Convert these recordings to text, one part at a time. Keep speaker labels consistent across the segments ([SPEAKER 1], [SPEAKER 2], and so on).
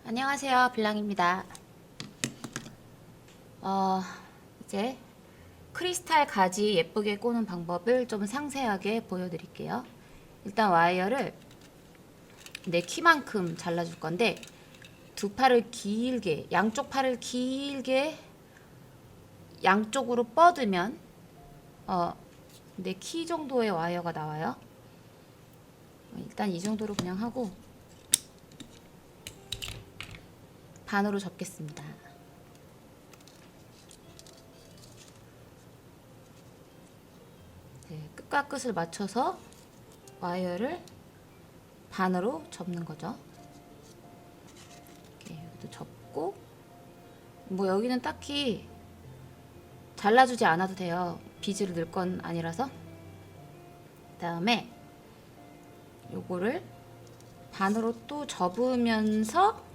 [SPEAKER 1] 안녕하세요, 블랑입니다. 이제 크리스탈 가지 예쁘게 꼬는 방법을 좀 상세하게 보여드릴게요. 일단 와이어를 내 키만큼 잘라줄 건데 두 팔을 길게, 양쪽 팔을 길게 양쪽으로 뻗으면 내 키 정도의 와이어가 나와요. 일단 이 정도로 그냥 하고 반으로 접겠습니다. 네, 끝과 끝을 맞춰서 와이어를 반으로 접는 거죠. 이렇게 여기도 접고, 뭐 여기는 딱히 잘라주지 않아도 돼요. 비즈를 넣을 건 아니라서. 그 다음에 요거를 반으로 또 접으면서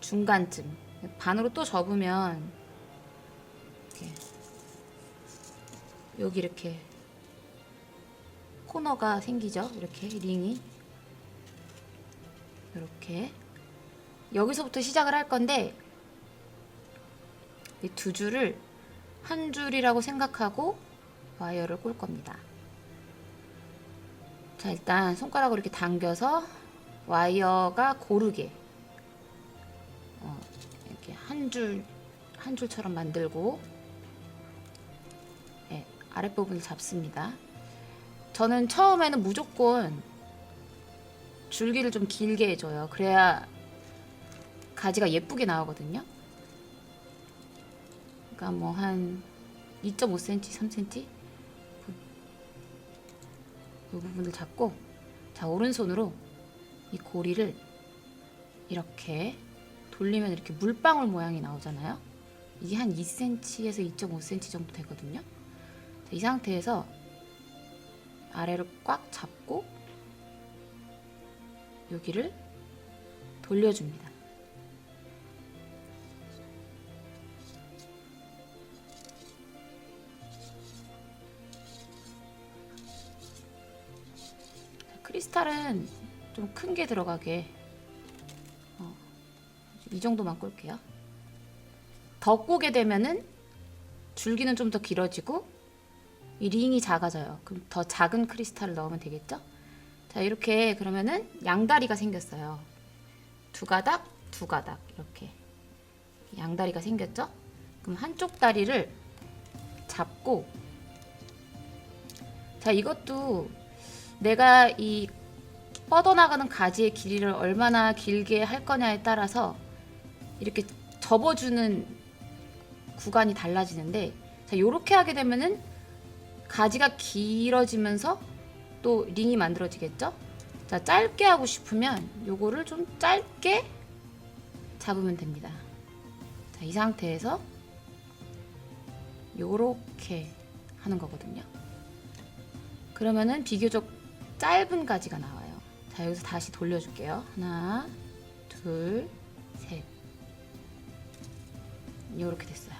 [SPEAKER 1] 중간쯤 반으로 또 접으면 여기 이렇게 코너가 생기죠. 이렇게 링이 이렇게 여기서부터 시작을 할 건데 이 두 줄을 한 줄이라고 생각하고 와이어를 꼴 겁니다. 자, 일단 손가락으로 이렇게 당겨서 와이어가 고르게 이렇게 한 줄처럼 만들고, 네, 아랫부분을 잡습니다. 저는 처음에는 무조건 줄기를 좀 길게 해줘요. 그래야 가지가 예쁘게 나오거든요. 그러니까 뭐 한 2.5cm, 3cm 이 부분을 잡고, 자, 오른손으로 이 고리를 이렇게 돌리면 이렇게 물방울 모양이 나오잖아요. 이게 한 2cm에서 2.5cm 정도 되거든요. 자, 이 상태에서 아래를 꽉 잡고 여기를 돌려줍니다. 크리스탈은 좀 큰 게 들어가게 이 정도만 꼴게요. 더 꼬게 되면은 줄기는 좀 더 길어지고 이 링이 작아져요. 그럼 더 작은 크리스탈을 넣으면 되겠죠? 자, 이렇게 그러면은 양다리가 생겼어요. 두 가닥, 두 가닥 이렇게 양다리가 생겼죠? 그럼 한쪽 다리를 잡고, 자, 이것도 내가 이 뻗어나가는 가지의 길이를 얼마나 길게 할 거냐에 따라서 이렇게 접어주는 구간이 달라지는데, 자, 요렇게 하게 되면은 가지가 길어지면서 또 링이 만들어지겠죠? 자, 짧게 하고 싶으면 요거를 좀 짧게 잡으면 됩니다. 자, 이 상태에서 요렇게 하는 거거든요. 그러면은 비교적 짧은 가지가 나와요. 자, 여기서 다시 돌려줄게요. 하나, 둘, 셋. 요렇게 됐어요.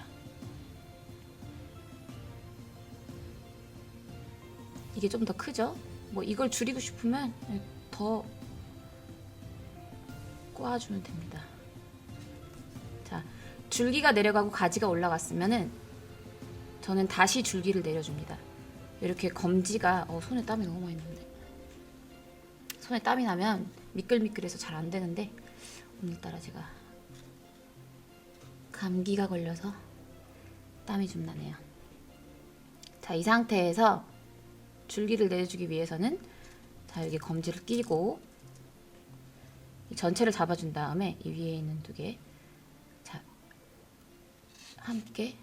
[SPEAKER 1] 이게 좀 더 크죠? 뭐 이걸 줄이고 싶으면 더 꼬아주면 됩니다. 자, 줄기가 내려가고 가지가 올라갔으면은 저는 다시 줄기를 내려줍니다. 이렇게 검지가 손에 땀이 너무 많이 나는데, 손에 땀이 나면 미끌미끌해서 잘 안 되는데 오늘따라 제가 감기가 걸려서 땀이 좀 나네요. 자, 이 상태에서 줄기를 내주기 위해서는, 자, 여기 검지를 끼고 전체를 잡아준 다음에 이 위에 있는 두 개, 자, 함께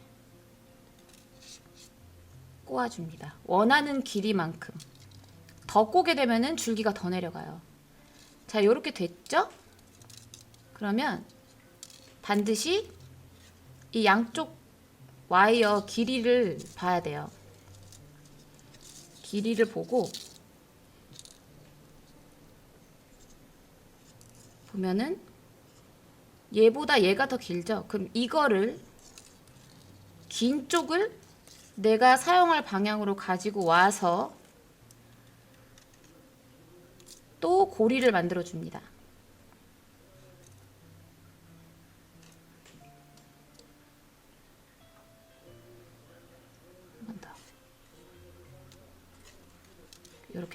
[SPEAKER 1] 꼬아줍니다. 원하는 길이만큼. 더 꼬게 되면은 줄기가 더 내려가요. 자, 요렇게 됐죠? 그러면 반드시 이 양쪽 와이어 길이를 봐야 돼요. 길이를 보고 보면은 얘보다 얘가 더 길죠? 그럼 이거를, 긴 쪽을 내가 사용할 방향으로 가지고 와서 또 고리를 만들어 줍니다.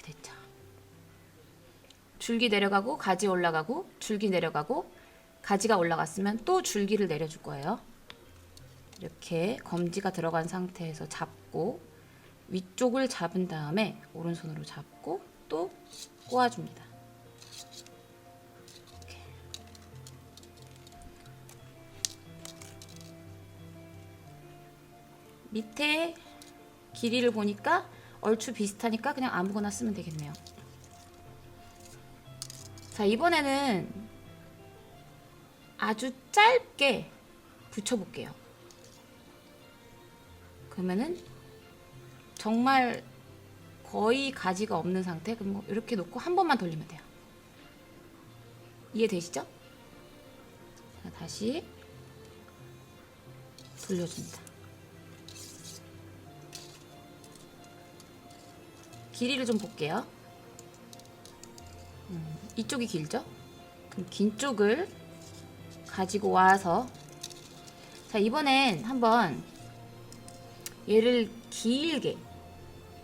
[SPEAKER 1] 됐죠. 줄기 내려가고 가지 올라가고 줄기 내려가고 가지가 올라갔으면 또 줄기를 내려줄 거예요. 이렇게 검지가 들어간 상태에서 잡고 위쪽을 잡은 다음에 오른손으로 잡고 또 꼬아줍니다. 이렇게. 밑에 길이를 보니까 얼추 비슷하니까 그냥 아무거나 쓰면 되겠네요. 자, 이번에는 아주 짧게 붙여볼게요. 그러면은 정말 거의 가지가 없는 상태. 그럼 뭐 이렇게 놓고 한 번만 돌리면 돼요. 이해되시죠? 자, 다시 돌려줍니다. 길이를 좀 볼게요. 이쪽이 길죠? 그럼 긴 쪽을 가지고 와서, 자, 이번엔 한번 얘를 길게,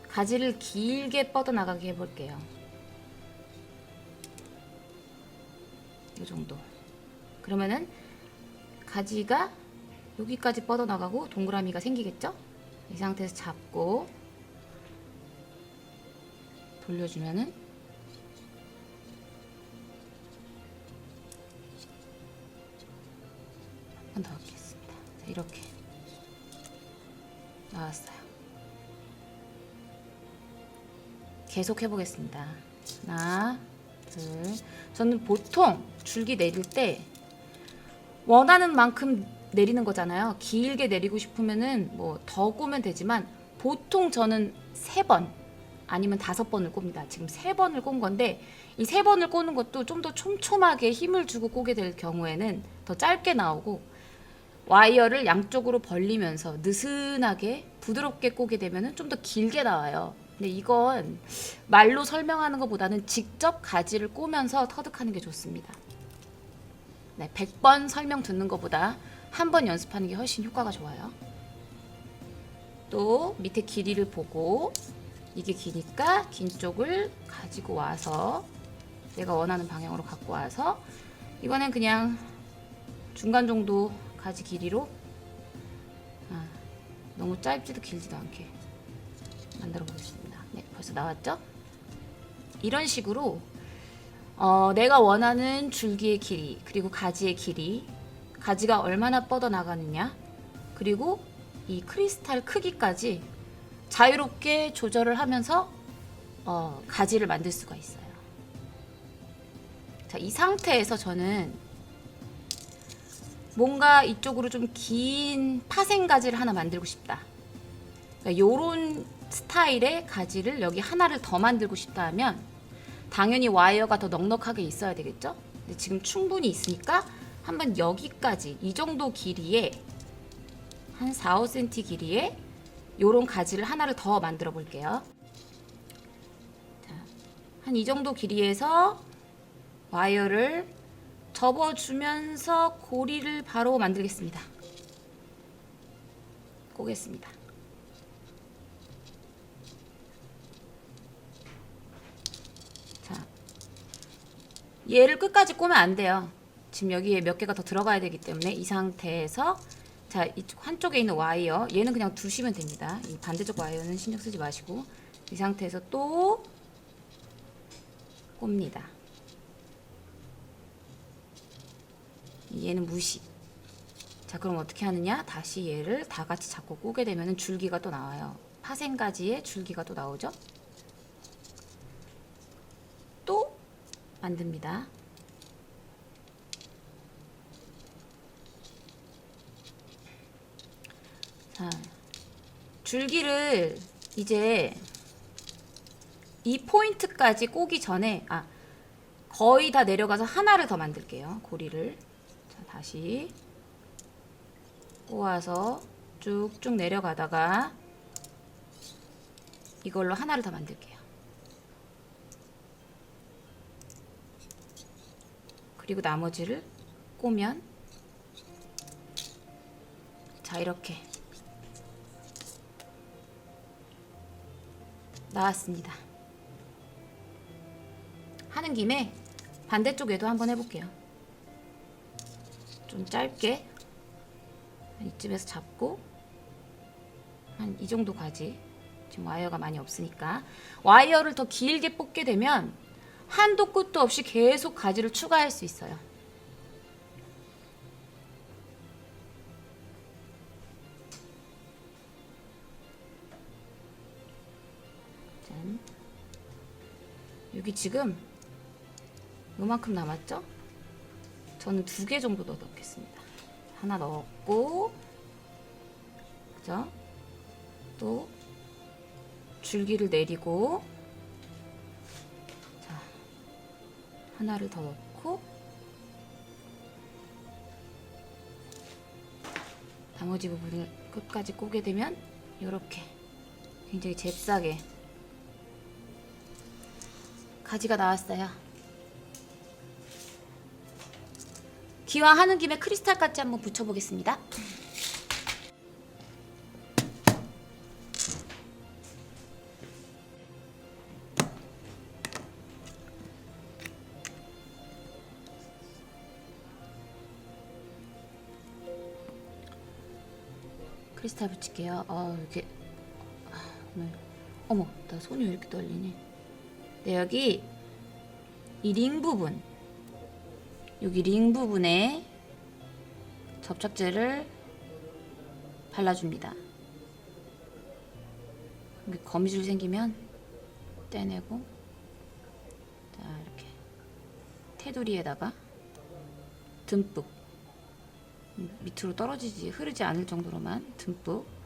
[SPEAKER 1] 가지를 길게 뻗어나가게 해볼게요. 이 정도. 그러면은 가지가 여기까지 뻗어나가고 동그라미가 생기겠죠? 이 상태에서 잡고 돌려주면은 한 번 더 하겠습니다. 자, 이렇게 나왔어요. 계속 해보겠습니다. 하나, 둘. 저는 보통 줄기 내릴 때 원하는 만큼 내리는 거잖아요. 길게 내리고 싶으면은 뭐 더 꼬면 되지만 보통 저는 3번 아니면 5번을 꼽니다. 지금 3번을 꼰 건데 이 3번을 꼬는 것도 좀 더 촘촘하게 힘을 주고 꼬게 될 경우에는 더 짧게 나오고, 와이어를 양쪽으로 벌리면서 느슨하게 부드럽게 꼬게 되면은 좀 더 길게 나와요. 근데 이건 말로 설명하는 것보다는 직접 가지를 꼬면서 터득하는 게 좋습니다. 네, 100번 설명 듣는 것보다 한 번 연습하는 게 훨씬 효과가 좋아요. 또 밑에 길이를 보고 이게 기니까 긴 쪽을 가지고 와서 내가 원하는 방향으로 갖고 와서 이번엔 그냥 중간 정도 가지 길이로, 너무 짧지도 길지도 않게 만들어 보겠습니다. 네, 벌써 나왔죠? 이런 식으로 내가 원하는 줄기의 길이, 그리고 가지의 길이, 가지가 얼마나 뻗어나가느냐, 그리고 이 크리스탈 크기까지 자유롭게 조절을 하면서 가지를 만들 수가 있어요. 자, 이 상태에서 저는 뭔가 이쪽으로 좀 긴 파생 가지를 하나 만들고 싶다. 그러니까 요런 스타일의 가지를 여기 하나를 더 만들고 싶다 하면 당연히 와이어가 더 넉넉하게 있어야 되겠죠? 근데 지금 충분히 있으니까 한번 여기까지 이 정도 길이에 한 4, 5cm 길이에 요런 가지를 하나를 더 만들어 볼게요. 한 이 정도 길이에서 와이어를 접어주면서 고리를 바로 만들겠습니다. 꼬겠습니다. 자, 얘를 끝까지 꼬면 안 돼요. 지금 여기에 몇 개가 더 들어가야 되기 때문에 이 상태에서, 자, 이쪽 한쪽에 있는 와이어 얘는 그냥 두시면 됩니다. 이 반대쪽 와이어는 신경 쓰지 마시고 이 상태에서 또 꼽니다. 얘는 무시. 자, 그럼 어떻게 하느냐? 다시 얘를 다 같이 잡고 꼬게 되면 줄기가 또 나와요. 파생가지에 줄기가 또 나오죠? 또 만듭니다. 자, 줄기를 이제 이 포인트까지 꼬기 전에, 거의 다 내려가서 하나를 더 만들게요. 고리를. 자, 다시 꼬아서 쭉쭉 내려가다가 이걸로 하나를 더 만들게요. 그리고 나머지를 꼬면, 자, 이렇게 나왔습니다. 하는 김에 반대쪽에도 한번 해볼게요. 좀 짧게 이쯤에서 잡고 한 이 정도 가지. 지금 와이어가 많이 없으니까 와이어를 더 길게 뽑게 되면 한도 끝도 없이 계속 가지를 추가할 수 있어요. 짠. 여기 지금 요만큼 남았죠? 저는 2개 정도 더 넣겠습니다. 하나 넣었고, 그죠? 또 줄기를 내리고, 자, 하나를 더 넣고, 나머지 부분을 끝까지 꼬게 되면 이렇게 굉장히 잽싸게 가지가 나왔어요. 기왕 하는 김에 크리스탈까지 한번 붙여보겠습니다. 크리스탈 붙일게요. 이렇게 오늘 어머, 나 손이 왜 이렇게 떨리니? 네, 여기 이 링 부분, 여기 링 부분에 접착제를 발라줍니다. 거미줄 생기면 떼내고, 자, 이렇게 테두리에다가 듬뿍, 밑으로 떨어지지 흐르지 않을 정도로만 듬뿍.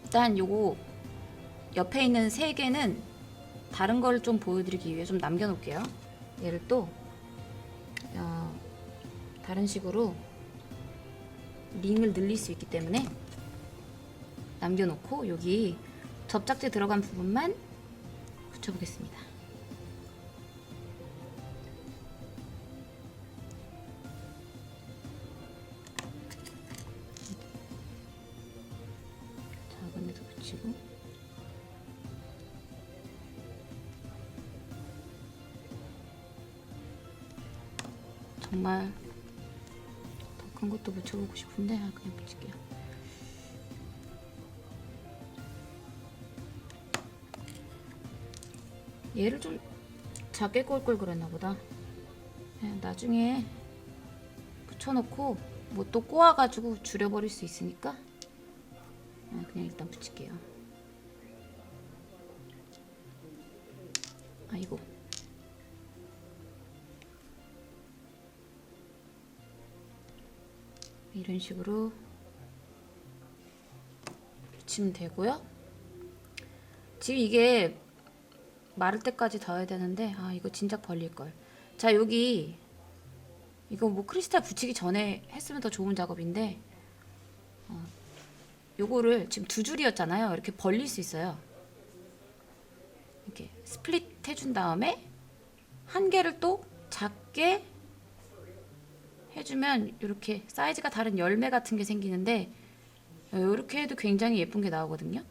[SPEAKER 1] 일단 요거 옆에 있는 3개는 다른 걸 좀 보여드리기 위해 좀 남겨놓을게요. 얘를 또 다른 식으로 링을 늘릴 수 있기 때문에 남겨놓고 여기 접착제 들어간 부분만 붙여보겠습니다. 작은 데도 붙이고, 정말 더 큰 것도 붙여보고 싶은데 그냥 붙일게요. 얘를 좀 작게 꼴 걸 그랬나 보다. 나중에 붙여놓고 뭐 또 꼬아가지고 줄여버릴 수 있으니까 그냥 일단 붙일게요. 아이고, 이런 식으로 붙이면 되고요. 지금 이게 마를 때까지 더 해야 되는데 이거 진작 벌릴걸. 자, 여기 이거 뭐 크리스탈 붙이기 전에 했으면 더 좋은 작업인데 요거를 지금 2줄이었잖아요. 이렇게 벌릴 수 있어요. 이렇게 스플릿 해준 다음에 한 개를 또 작게 해주면 이렇게 사이즈가 다른 열매 같은 게 생기는데, 이렇게 해도 굉장히 예쁜 게 나오거든요.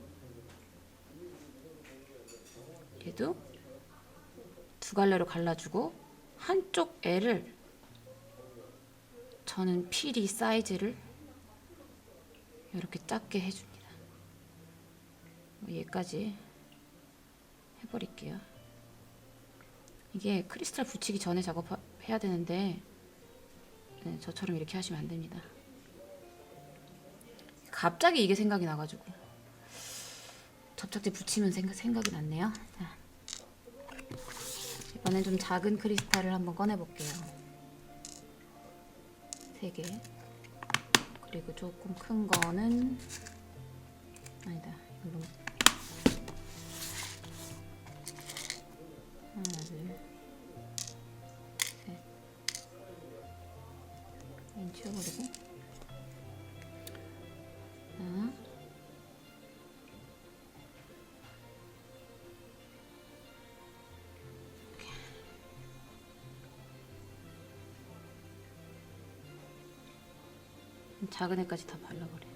[SPEAKER 1] 얘도 2갈래로 갈라주고, 한쪽 애를 저는 필히 사이즈를 이렇게 작게 해줍니다. 얘까지 해버릴게요. 이게 크리스탈 붙이기 전에 작업해야 되는데 저처럼 이렇게 하시면 안 됩니다. 갑자기 이게 생각이 나가지고 접착제 붙이면 생각이 났네요. 자, 이번엔 좀 작은 크리스탈을 한번 꺼내볼게요. 3개. 그리고 조금 큰 거는 아니다. 이걸로 하나, 둘, 셋. 이 치워버리고. 자. 작은 애까지 다 발라버려.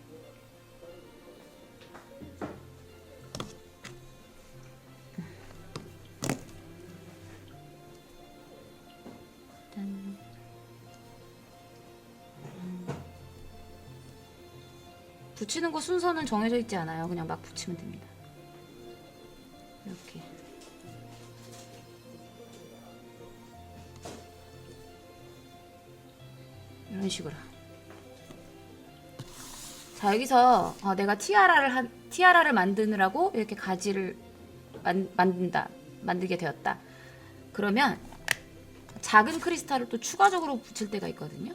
[SPEAKER 1] 붙이는 거 순서는 정해져 있지 않아요. 그냥 막 붙이면 됩니다. 이렇게. 이런 식으로. 자, 여기서 내가 티아라를 만드느라고 이렇게 가지를 만들게 되었다. 그러면 작은 크리스탈을 또 추가적으로 붙일 때가 있거든요.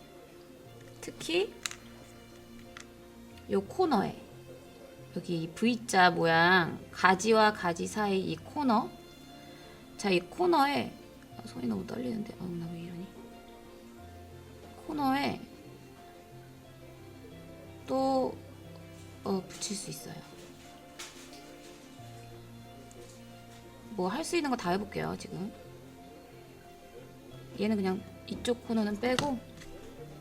[SPEAKER 1] 특히 요 코너에, 여기 V자 모양 가지와 가지 사이 이 코너. 자, 이 코너에 손이 너무 떨리는데 나 왜 이러니? 코너에 또 붙일 수 있어요. 뭐 할 수 있는 거 다 해볼게요. 지금 얘는 그냥 이쪽 코너는 빼고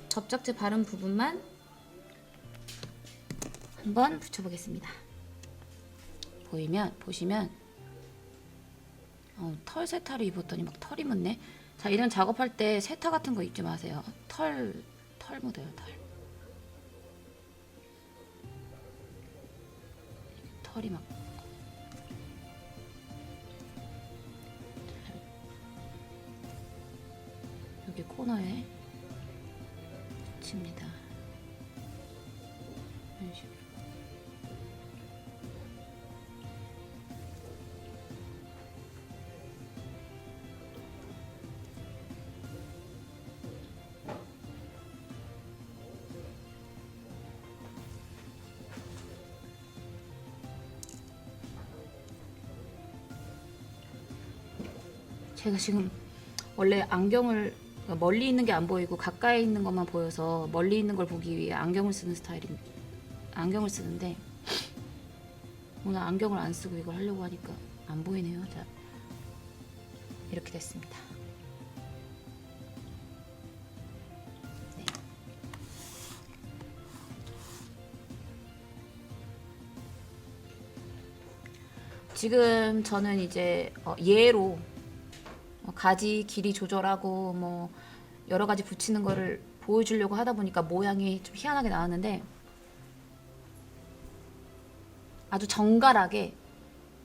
[SPEAKER 1] 접착제 바른 부분만 한번 붙여보겠습니다. 보시면 털 세타를 입었더니 막 털이 묻네. 자, 이런 작업할 때 세타 같은 거 입지 마세요. 털 묻어요. 털이 막. 여기 코너에 붙입니다. 이런 식으로. 제가 지금 원래 안경을 멀리 있는 게 안 보이고 가까이 있는 것만 보여서 멀리 있는 걸 보기 위해 안경을 쓰는데 오늘 안경을 안 쓰고 이걸 하려고 하니까 안 보이네요. 자, 이렇게 됐습니다. 네. 지금 저는 이제 얘로 가지 길이 조절하고 뭐 여러 가지 붙이는 거를 보여주려고 하다 보니까 모양이 좀 희한하게 나왔는데, 아주 정갈하게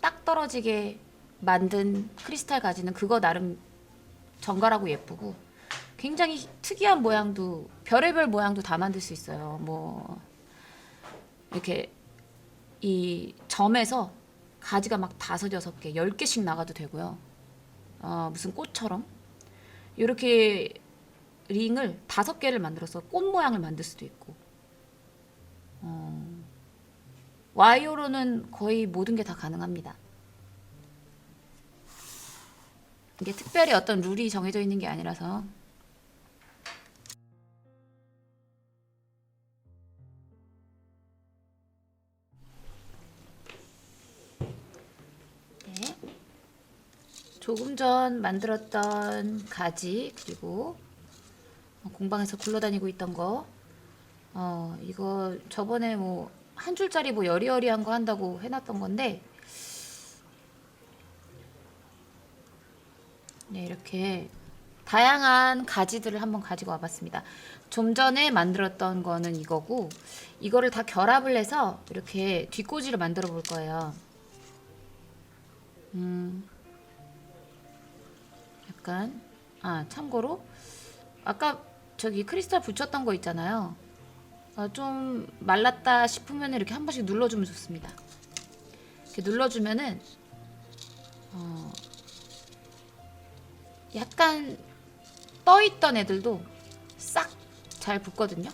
[SPEAKER 1] 딱 떨어지게 만든 크리스탈 가지는 그거 나름 정갈하고 예쁘고 굉장히 특이한 모양도, 별의별 모양도 다 만들 수 있어요. 뭐 이렇게 이 점에서 가지가 막 5, 6개, 10개씩 나가도 되고요. 무슨 꽃처럼 이렇게 링을 5개를 만들어서 꽃 모양을 만들 수도 있고, 와이어로는 거의 모든 게 다 가능합니다. 이게 특별히 어떤 룰이 정해져 있는 게 아니라서. 네. 조금 전 만들었던 가지, 그리고 공방에서 굴러다니고 있던 거, 이거 저번에 뭐 한 줄짜리 뭐 여리여리한 거 한다고 해놨던 건데, 네, 이렇게 다양한 가지들을 한번 가지고 와봤습니다. 좀 전에 만들었던 거는 이거고, 이거를 다 결합을 해서 이렇게 뒷꽂이를 만들어 볼 거예요. 약간, 참고로 아까 저기 크리스탈 붙였던 거 있잖아요. 좀 말랐다 싶으면 이렇게 한 번씩 눌러주면 좋습니다. 이렇게 눌러주면은 약간 떠있던 애들도 싹 잘 붙거든요.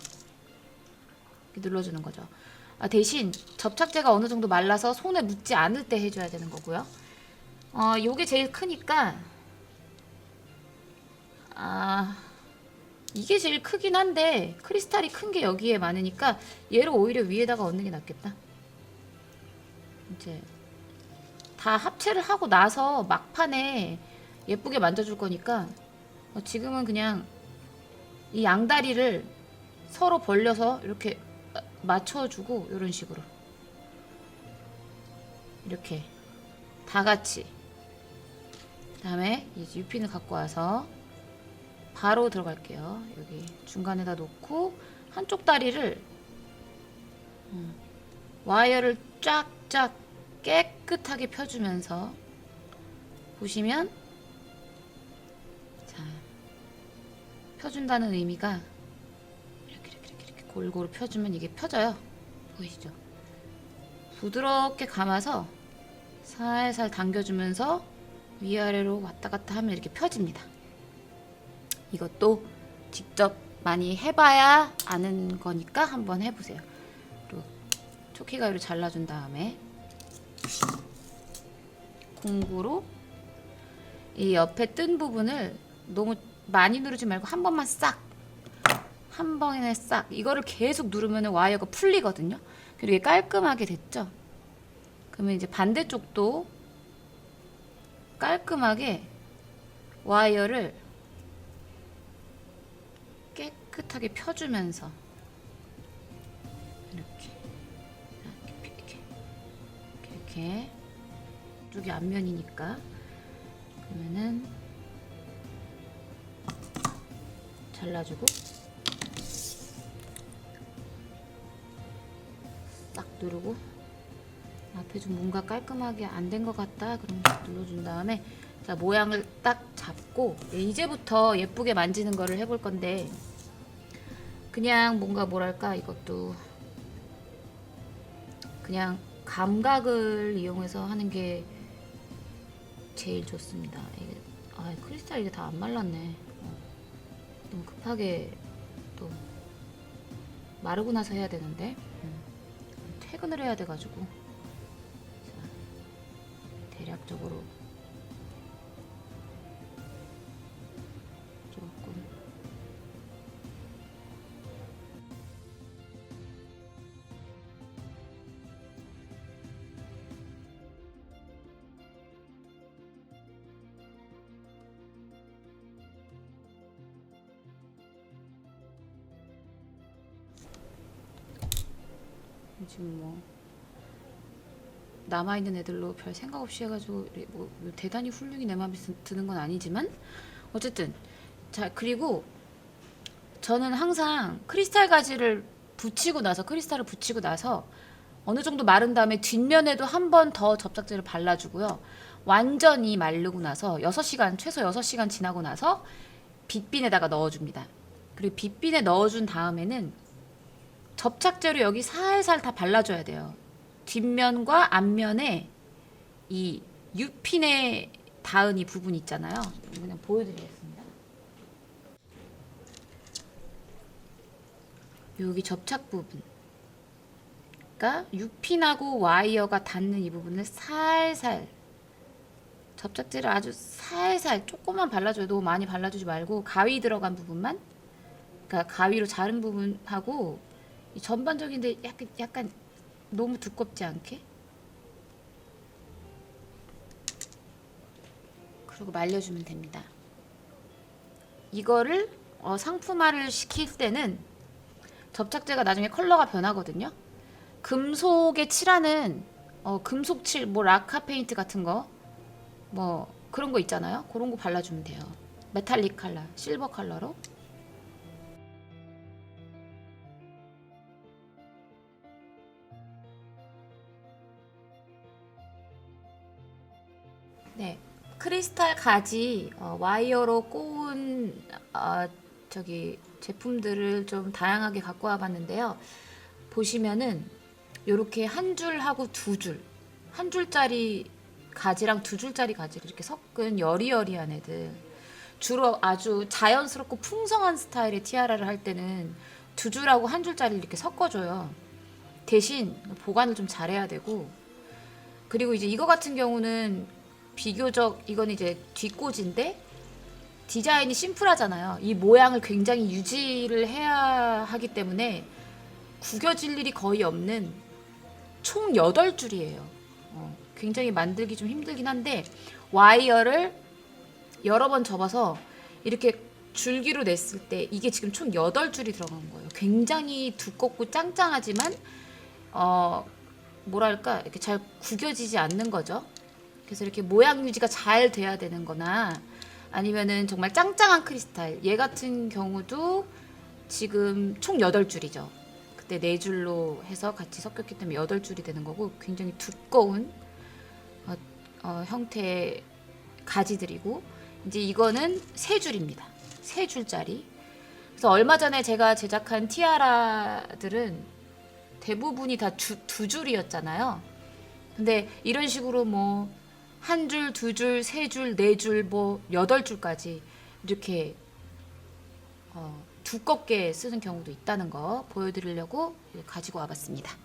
[SPEAKER 1] 이렇게 눌러주는 거죠. 대신 접착제가 어느 정도 말라서 손에 묻지 않을 때 해줘야 되는 거고요. 요게 제일 크니까 이게 제일 크긴 한데 크리스탈이 큰 게 여기에 많으니까 얘를 오히려 위에다가 얹는 게 낫겠다. 이제 다 합체를 하고 나서 막판에 예쁘게 만져줄 거니까 지금은 그냥 이 양다리를 서로 벌려서 이렇게 맞춰주고 이런 식으로 이렇게 다 같이. 그다음에 이제 U핀을 갖고 와서 바로 들어갈게요. 여기 중간에다 놓고 한쪽 다리를 와이어를 쫙쫙 깨끗하게 펴주면서 보시면, 자, 펴준다는 의미가 이렇게 골고루 펴주면 이게 펴져요. 보이시죠? 부드럽게 감아서 살살 당겨주면서 위아래로 왔다 갔다 하면 이렇게 펴집니다. 이것도 직접 많이 해봐야 아는 거니까 한번 해보세요. 그리고 초키 가위로 잘라준 다음에 공구로 이 옆에 뜬 부분을 너무 많이 누르지 말고 한 번만 싹, 한 번에 싹, 이거를 계속 누르면 와이어가 풀리거든요. 그리고 이게 깔끔하게 됐죠. 그러면 이제 반대쪽도 깔끔하게 와이어를 깨끗하게 펴주면서 이렇게 이쪽이 앞면이니까, 그러면은 잘라주고 딱 누르고, 앞에 좀 뭔가 깔끔하게 안 된 것 같다 그럼 눌러준 다음에, 자, 모양을 딱 잡고 이제부터 예쁘게 만지는 거를 해볼 건데, 그냥 뭔가 뭐랄까, 이것도 그냥 감각을 이용해서 하는 게 제일 좋습니다. 이게, 크리스탈 이게 다 안 말랐네. 너무 급하게 또 마르고 나서 해야 되는데 퇴근을 해야 돼가지고, 자, 대략적으로 조금 지금 뭐 남아있는 애들로 별 생각 없이 해가지고 뭐 대단히 훌륭히 내 마음에 드는 건 아니지만 어쨌든, 자, 그리고 저는 항상 크리스탈 가지를 크리스탈을 붙이고 나서 어느 정도 마른 다음에 뒷면에도 한 번 더 접착제를 발라주고요. 완전히 마르고 나서 6시간, 최소 6시간 지나고 나서 빗빈에다가 넣어줍니다. 그리고 빗빈에 넣어준 다음에는 접착제로 여기 살살 다 발라줘야 돼요. 뒷면과 앞면에 이 U핀에 닿은 이 부분 있잖아요. 그냥 보여드리겠습니다. 여기 접착 부분, 그러니까 U핀하고 와이어가 닿는 이 부분을 살살 접착제를 아주 살살 조금만 발라줘요. 너무 많이 발라주지 말고, 가위 들어간 부분만, 그러니까 가위로 자른 부분하고 이 전반적인데 약간 너무 두껍지 않게, 그리고 말려주면 됩니다. 이거를 상품화를 시킬 때는 접착제가 나중에 컬러가 변하거든요. 금속에 칠하는 금속 칠, 뭐 라카 페인트 같은 거, 뭐 그런 거 있잖아요. 그런 거 발라주면 돼요. 메탈릭 컬러, 실버 컬러로. 네, 크리스탈 가지 와이어로 꼬은 저기 제품들을 좀 다양하게 갖고 와봤는데요. 보시면은 요렇게 한 줄하고 두 줄, 한 줄짜리 가지랑 두 줄짜리 가지를 이렇게 섞은 여리여리한 애들, 주로 아주 자연스럽고 풍성한 스타일의 티아라를 할 때는 두 줄하고 한 줄짜리 이렇게 섞어줘요. 대신 보관을 좀 잘해야 되고, 그리고 이제 이거 같은 경우는 비교적, 이건 이제 뒷꽂인데 디자인이 심플하잖아요. 이 모양을 굉장히 유지를 해야 하기 때문에 구겨질 일이 거의 없는 총 8줄이에요. 굉장히 만들기 좀 힘들긴 한데, 와이어를 여러 번 접어서 이렇게 줄기로 냈을 때 이게 지금 총 8줄이 들어간 거예요. 굉장히 두껍고 짱짱하지만 뭐랄까 이렇게 잘 구겨지지 않는 거죠. 그래서 이렇게 모양 유지가 잘 돼야 되는 거나 아니면은 정말 짱짱한 크리스탈, 얘 같은 경우도 지금 총 8줄이죠. 그때 4줄로 해서 같이 섞였기 때문에 8줄이 되는 거고 굉장히 두꺼운 형태의 가지들이고 이제 이거는 3줄입니다. 3줄짜리. 그래서 얼마 전에 제가 제작한 티아라들은 대부분이 다 2줄이었잖아요. 근데 이런 식으로 뭐 1줄, 2줄, 3줄, 4줄, 뭐 8줄까지 이렇게 두껍게 쓰는 경우도 있다는 거 보여드리려고 가지고 와봤습니다.